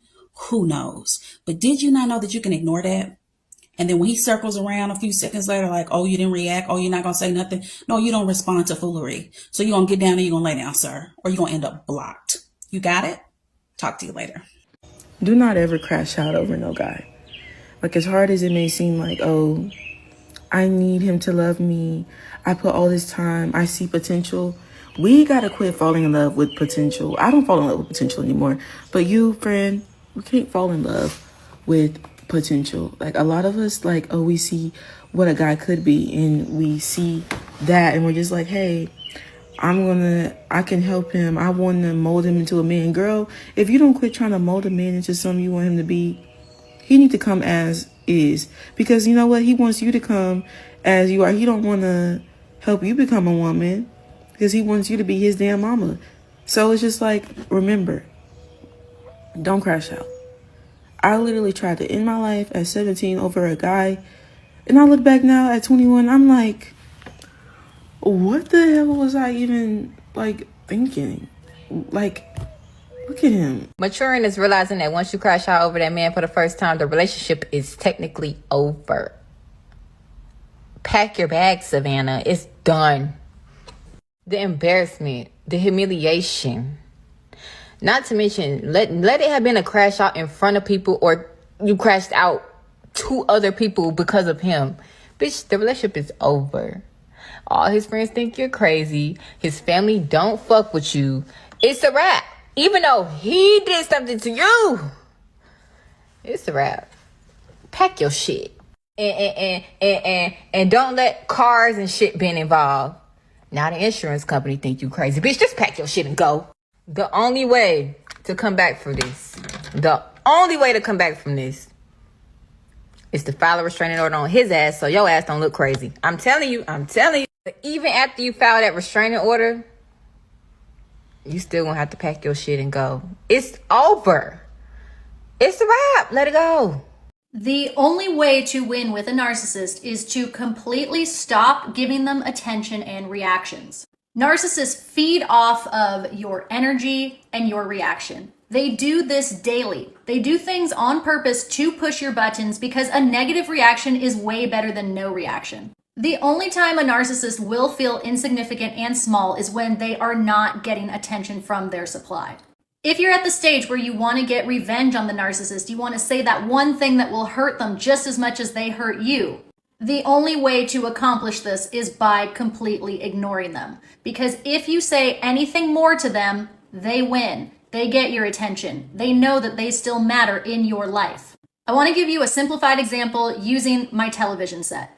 who knows? But did you not know that you can ignore that? And then when he circles around a few seconds later, like, oh, you didn't react. Oh, you're not going to say nothing. No, you don't respond to foolery. So you're going to get down and you're going to lay down, sir. Or you're going to end up blocked. You got it? Talk to you later. Do not ever crash out over no guy. Like, as hard as it may seem like, oh, I need him to love me. I put all this time. I see potential. We got to quit falling in love with potential. I don't fall in love with potential anymore. But you, friend, we can't fall in love with potential. Like, a lot of us, like, oh, we see what a guy could be, and we see that, and we're just like, hey, I can help him. I want to mold him into a man. Girl, if you don't quit trying to mold a man into something you want him to be, he need to come as is. Because you know what? He wants you to come as you are. He don't want to help you become a woman because he wants you to be his damn mama. So it's just like, remember, don't crash out. I literally tried to end my life at 17 over a guy. And I look back now at 21, I'm like, what the hell was I even, like, thinking? Like, look at him. Maturing is realizing that once you crash out over that man for the first time, the relationship is technically over. Pack your bags, Savannah. It's done. The embarrassment, the humiliation. Not to mention, let it have been a crash out in front of people, or you crashed out to other people because of him. Bitch, the relationship is over. All his friends think you're crazy. His family don't fuck with you. It's a wrap. Even though he did something to you, it's a wrap. Pack your shit. And don't let cars and shit be involved. Now the insurance company think you crazy. Bitch, just pack your shit and go. The only way to come back from this, is to file a restraining order on his ass so your ass don't look crazy. I'm telling you. But even after you file that restraining order, you still gonna have to pack your shit and go. It's over. It's a wrap. Let it go. The only way to win with a narcissist is to completely stop giving them attention and reactions. Narcissists feed off of your energy and your reaction. They do this daily. They do things on purpose to push your buttons because a negative reaction is way better than no reaction. The only time a narcissist will feel insignificant and small is when they are not getting attention from their supply. If you're at the stage where you want to get revenge on the narcissist, you want to say that one thing that will hurt them just as much as they hurt you, the only way to accomplish this is by completely ignoring them. Because if you say anything more to them, they win. They get your attention. They know that they still matter in your life. I want to give you a simplified example using my television set.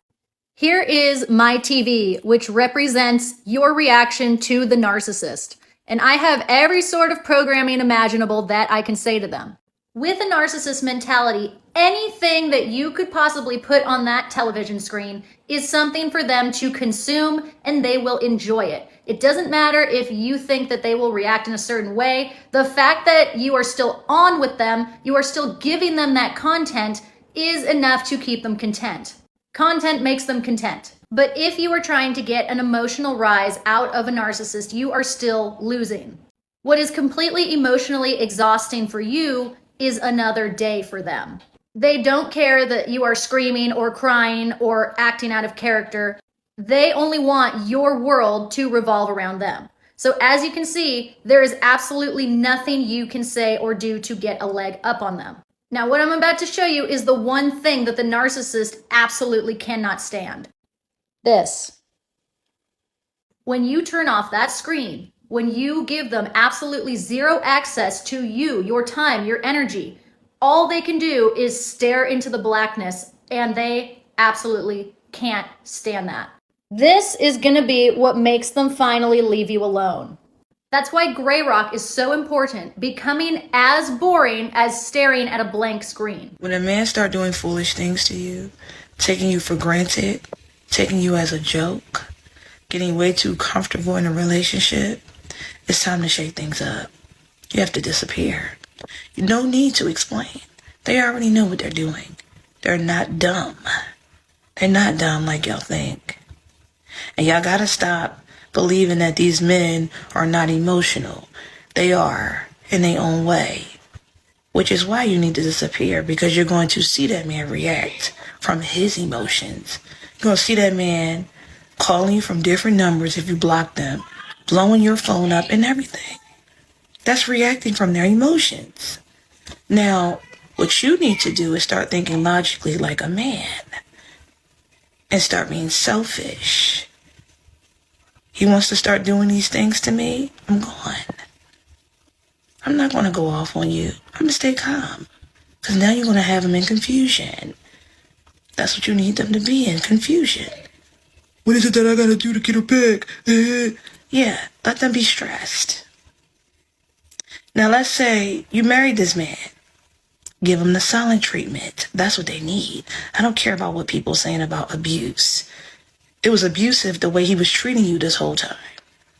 Here is my TV, which represents your reaction to the narcissist. And I have every sort of programming imaginable that I can say to them. With a narcissist mentality, anything that you could possibly put on that television screen is something for them to consume, and they will enjoy it. It doesn't matter if you think that they will react in a certain way. The fact that you are still on with them, you are still giving them that content, is enough to keep them content. Content makes them content. But if you are trying to get an emotional rise out of a narcissist, you are still losing. What is completely emotionally exhausting for you is another day for them. They don't care that you are screaming or crying or acting out of character. They only want your world to revolve around them. So as you can see, there is absolutely nothing you can say or do to get a leg up on them. Now, what I'm about to show you is the one thing that the narcissist absolutely cannot stand. This. When you turn off that screen, when you give them absolutely zero access to you, your time, your energy, all they can do is stare into the blackness, and they absolutely can't stand that. This is going to be what makes them finally leave you alone. That's why gray rock is so important, becoming as boring as staring at a blank screen. When a man starts doing foolish things to you, taking you for granted, taking you as a joke, getting way too comfortable in a relationship, it's time to shake things up. You have to disappear. No need to explain. They already know what they're doing. They're not dumb. They're not dumb like y'all think. And y'all gotta stop believing that these men are not emotional. They are, in their own way. Which is why you need to disappear, because you're going to see that man react from his emotions. You're going to see that man calling you from different numbers if you block them, blowing your phone up and everything. That's reacting from their emotions. Now, what you need to do is start thinking logically like a man and start being selfish. He wants to start doing these things to me, I'm gone. I'm not going to go off on you. I'm going to stay calm. Because now you're going to have them in confusion. That's what you need them to be in, confusion. What is it that I got to do to get her back? Yeah, let them be stressed. Now let's say you married this man. Give them the silent treatment. That's what they need. I don't care about what people are saying about abuse. It was abusive the way he was treating you this whole time.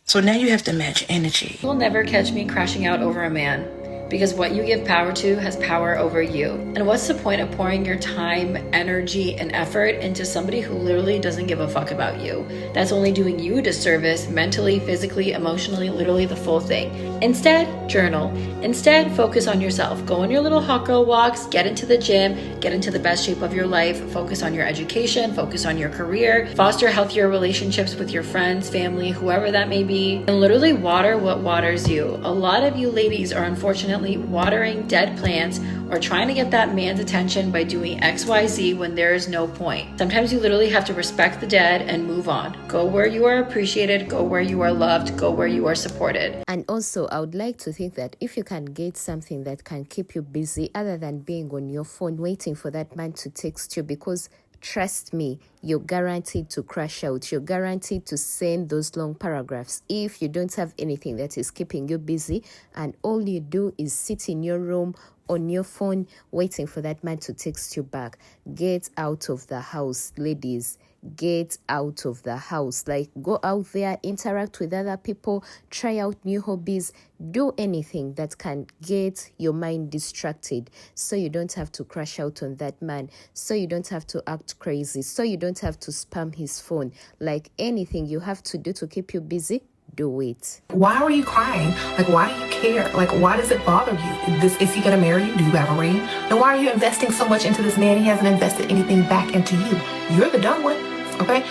So now you have to match energy. You will never catch me crashing out over a man, because what you give power to has power over you. And what's the point of pouring your time, energy, and effort into somebody who literally doesn't give a fuck about you? That's only doing you a disservice mentally, physically, emotionally, literally the full thing. Instead, journal. Instead, focus on yourself. Go on your little hot girl walks, get into the gym, get into the best shape of your life, focus on your education, focus on your career, foster healthier relationships with your friends, family, whoever that may be, and literally water what waters you. A lot of you ladies are unfortunately watering dead plants or trying to get that man's attention by doing XYZ when there is no point. Sometimes you literally have to respect the dead and move on. Go where you are appreciated, go where you are loved, go where you are supported. And also, I would like to think that if you can get something that can keep you busy other than being on your phone waiting for that man to text you, because trust me, you're guaranteed to crash out. You're guaranteed to send those long paragraphs if you don't have anything that is keeping you busy and all you do is sit in your room on your phone waiting for that man to text you back. Get out of the house, ladies. Get out of the house. Like, go out there, interact with other people, try out new hobbies, do anything that can get your mind distracted so you don't have to crash out on that man, so you don't have to act crazy, so you don't have to spam his phone. Like, anything you have to do to keep you busy, do it. Why are you crying? Like, why do you care? Like, why does it bother you? Is he gonna marry you? Do you have a ring? Then why are you investing so much into this man? He hasn't invested anything back into you. You're the dumb one, okay?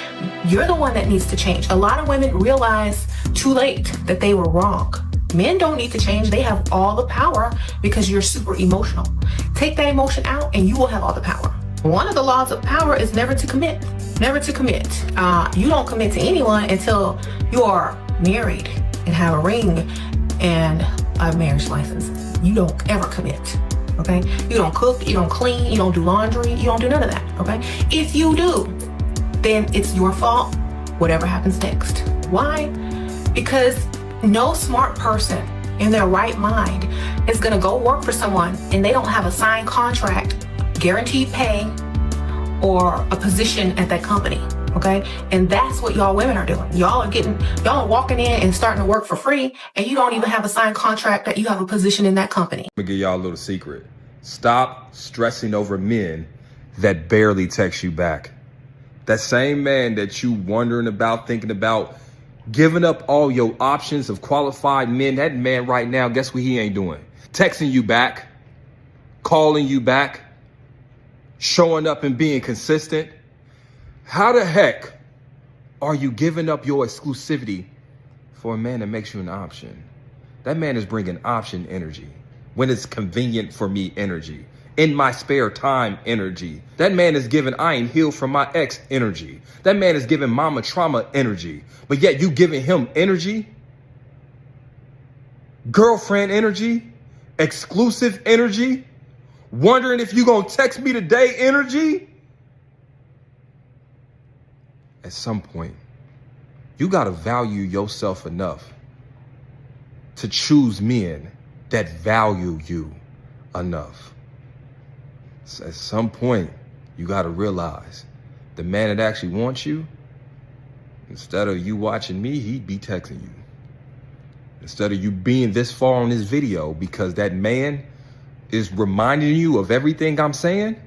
You're the one that needs to change. A lot of women realize too late that they were wrong. Men don't need to change. They have all the power because you're super emotional. Take that emotion out and you will have all the power. One of the laws of power is never to commit. Never to commit. You don't commit to anyone until you are married and have a ring and a marriage license. You don't ever commit, okay? You don't cook, you don't clean, you don't do laundry, you don't do none of that, okay? If you do, then it's your fault, whatever happens next. Why? Because no smart person in their right mind is gonna go work for someone and they don't have a signed contract, guaranteed pay, or a position at that company, okay? And that's what y'all women are doing. Y'all are walking in and starting to work for free, and you don't even have a signed contract that you have a position in that company. Let me give y'all a little secret. Stop stressing over men that barely text you back. That same man that you wondering about, thinking about, giving up all your options of qualified men, that man right now, guess what he ain't doing? Texting you back, calling you back, showing up and being consistent. How the heck are you giving up your exclusivity for a man that makes you an option? That man is bringing option energy, when it's convenient for me energy, in my spare time energy. That man is giving I ain't healed from my ex energy. That man is giving mama trauma energy, but yet you giving him energy, girlfriend energy, exclusive energy, wondering if you gonna text me today energy. At some point, you gotta value yourself enough to choose men that value you enough. So at some point, you gotta realize the man that actually wants you, instead of you watching me, he'd be texting you. Instead of you being this far on this video because that man is reminding you of everything I'm saying,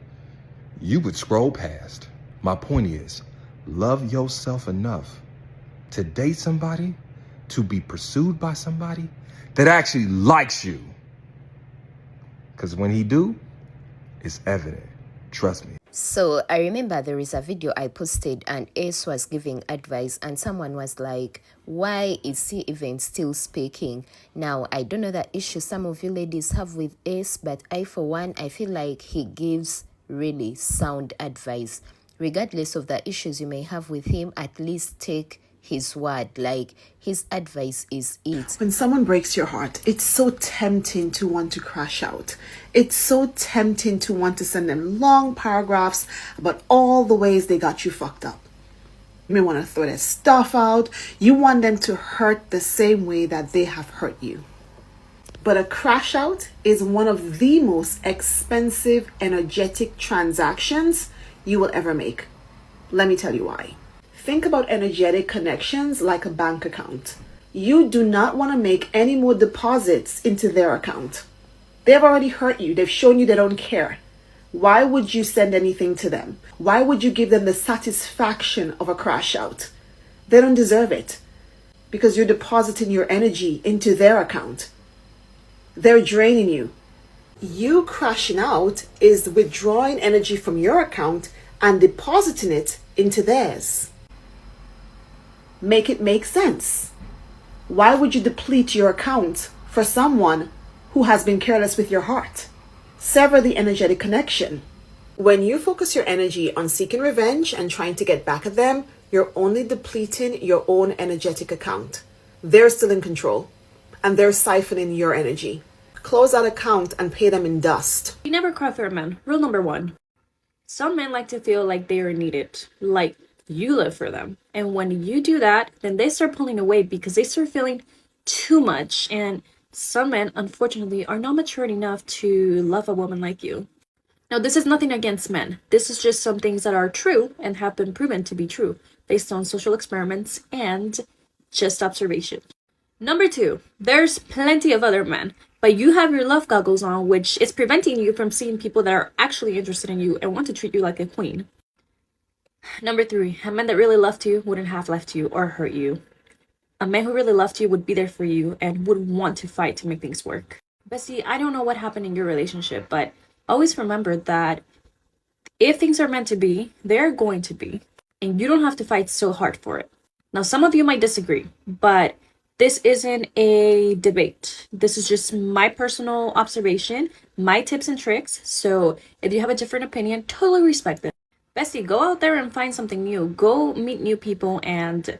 you would scroll past. My point is, love yourself enough to date somebody, to be pursued by somebody that actually likes you. Because when he do, it's evident. Trust me. So I remember there is a video I posted and Ace was giving advice and someone was like, why is he even still speaking? Now, I don't know the issue some of you ladies have with Ace, but I, for one, I feel like he gives really sound advice. Regardless of the issues you may have with him, at least take his word. Like, his advice is it. When someone breaks your heart, it's so tempting to want to crash out. It's so tempting to want to send them long paragraphs about all the ways they got you fucked up. You may want to throw their stuff out. You want them to hurt the same way that they have hurt you. But a crash out is one of the most expensive energetic transactions you will ever make. Let me tell you why. Think about energetic connections like a bank account. You do not want to make any more deposits into their account. They've already hurt you. They've shown you they don't care. Why would you send anything to them? Why would you give them the satisfaction of a crash out? They don't deserve it because you're depositing your energy into their account. They're draining you. You crashing out is withdrawing energy from your account and depositing it into theirs. Make it make sense. Why would you deplete your account for someone who has been careless with your heart? Sever the energetic connection. When you focus your energy on seeking revenge and trying to get back at them, you're only depleting your own energetic account. They're still in control and they're siphoning your energy. Close that account and pay them in dust. You never cry for a man. Rule number 1. Some men like to feel like they are needed, like you live for them. And when you do that, then they start pulling away because they start feeling too much. And some men, unfortunately, are not mature enough to love a woman like you. Now, this is nothing against men. This is just some things that are true and have been proven to be true based on social experiments and just observation. Number 2, there's plenty of other men, but you have your love goggles on, which is preventing you from seeing people that are actually interested in you and want to treat you like a queen. Number 3, a man that really loved you wouldn't have left you or hurt you. A man who really loved you would be there for you and would want to fight to make things work. Bestie, I don't know what happened in your relationship, but always remember that if things are meant to be, they're going to be, and you don't have to fight so hard for it. Now, some of you might disagree, but this isn't a debate. This is just my personal observation, my tips and tricks. So if you have a different opinion, totally respect it. Bestie, go out there and find something new. Go meet new people and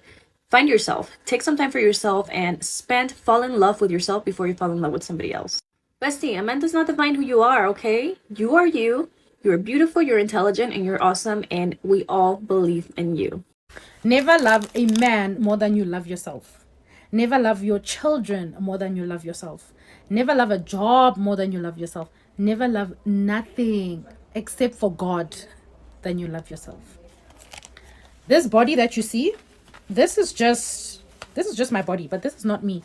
find yourself. Take some time for yourself and fall in love with yourself before you fall in love with somebody else. Bestie, a man does not define who you are, okay? You are you. You're beautiful, you're intelligent, and you're awesome, and we all believe in you. Never love a man more than you love yourself. Never love your children more than you love yourself. Never love a job more than you love yourself. Never love nothing except for God than you love yourself. This body that you see, this is just my body, but this is not me.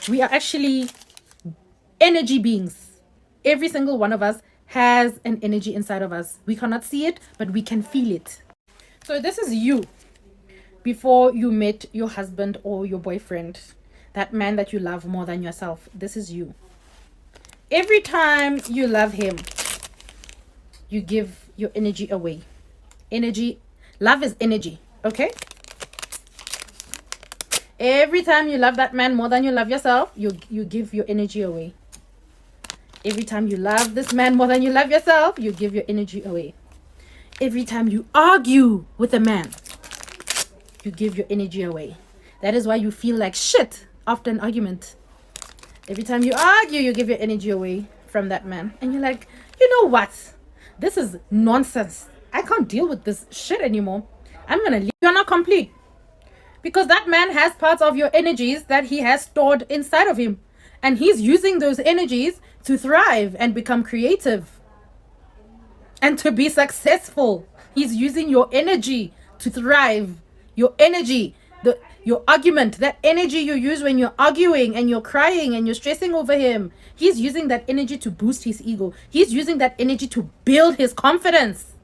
We are actually energy beings. Every single one of us has an energy inside of us. We cannot see it, but we can feel it. So this is you before you met your husband or your boyfriend, that man that you love more than yourself. This is you. Every time you love him, you give your energy away. Energy, love is energy, okay? Every time you love that man more than you love yourself, you give your energy away. Every time you love this man more than you love yourself, you give your energy away. Every time you argue with a man, you give your energy away. That is why you feel like shit after an argument. Every time you argue, you give your energy away from that man. And you're like, you know what? This is nonsense. I can't deal with this shit anymore. I'm gonna leave. You're not complete. Because that man has parts of your energies that he has stored inside of him. And he's using those energies to thrive and become creative. And to be successful. He's using your energy to thrive. Your energy, your argument, that energy you use when you're arguing and you're crying and you're stressing over him. He's using that energy to boost his ego. He's using that energy to build his confidence.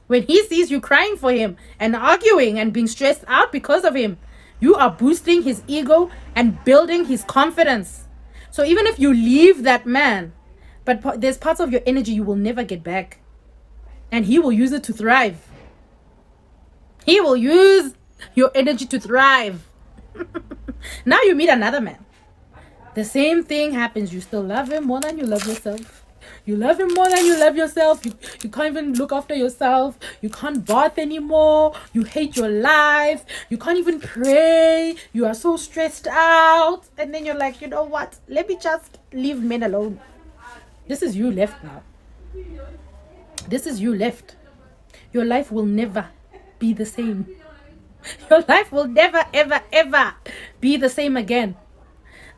When he sees you crying for him and arguing and being stressed out because of him, you are boosting his ego and building his confidence. So even if you leave that man, but there's parts of your energy you will never get back. And he will use it to thrive. He will use your energy to thrive. Now you meet another man. The same thing happens. You still love him more than you love yourself. You love him more than you love yourself. You can't even look after yourself. You can't bath anymore. You hate your life. You can't even pray. You are so stressed out. And then you're like, you know what? Let me just leave men alone. This is you left now. This is you left. Your life will never be the same. Your life will never, ever, ever be the same again.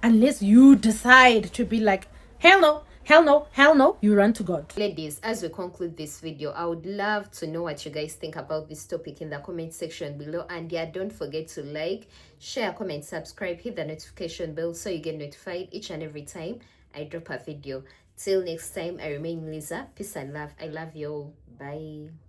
Unless you decide to be like, hell no, hell no, hell no, you run to God. Ladies, as we conclude this video, I would love to know what you guys think about this topic in the comment section below. And yeah, don't forget to like, share, comment, subscribe, hit the notification bell so you get notified each and every time I drop a video. Till next time, I remain Lisa. Peace and love. I love you all. Bye.